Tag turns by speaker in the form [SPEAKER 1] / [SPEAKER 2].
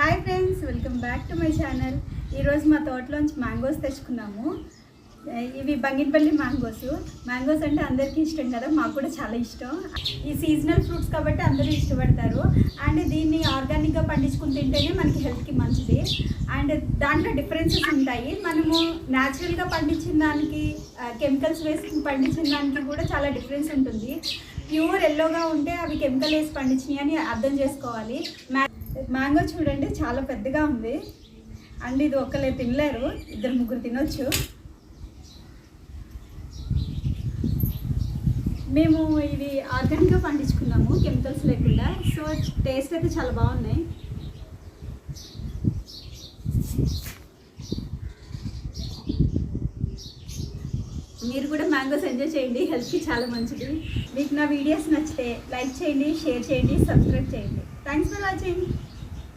[SPEAKER 1] Hi friends, welcome back to my channel. ఈరోజు మా తోటలోంచి mangoes తెచ్చుకున్నాము. ఇవి బంగినపల్లి మ్యాంగోస్ అంటే అందరికీ ఇష్టం కదా, మాకు కూడా చాలా ఇష్టం. ఈ సీజనల్ ఫ్రూట్స్ కాబట్టి అందరూ ఇష్టపడతారు. అండ్ దీన్ని ఆర్గానిక్గా పండించుకుని తింటేనే మనకి హెల్త్కి మంచిది. అండ్ దాంట్లో డిఫరెన్సెస్ ఉంటాయి. మనము న్యాచురల్గా పండించిన దానికి, కెమికల్స్ వేసి పండించిన దానికి కూడా చాలా డిఫరెన్స్ ఉంటుంది. ప్యూర్ ఎల్లోగా ఉంటే అవి కెమికల్ వేసి పండించినాయి అని అర్థం చేసుకోవాలి. మ్యాంగో చూడండి, చాలా పెద్దగా ఉంది. అండ్ ఇది ఒక్కలే తినలేరు, ఇద్దరు ముగ్గురు తినొచ్చు. మేము ఇవి ఆర్గానిక్గా పండించుకున్నాము, కెమికల్స్ లేకుండా. సో టేస్ట్ అయితే చాలా బాగున్నాయి. మీరు కూడా మ్యాంగోస్ ఎంజాయ్ చేయండి, హెల్త్కి చాలా మంచిది. మీకు నా వీడియోస్ నచ్చితే లైక్ చేయండి, షేర్ చేయండి, సబ్స్క్రైబ్ చేయండి. Thanks for watching.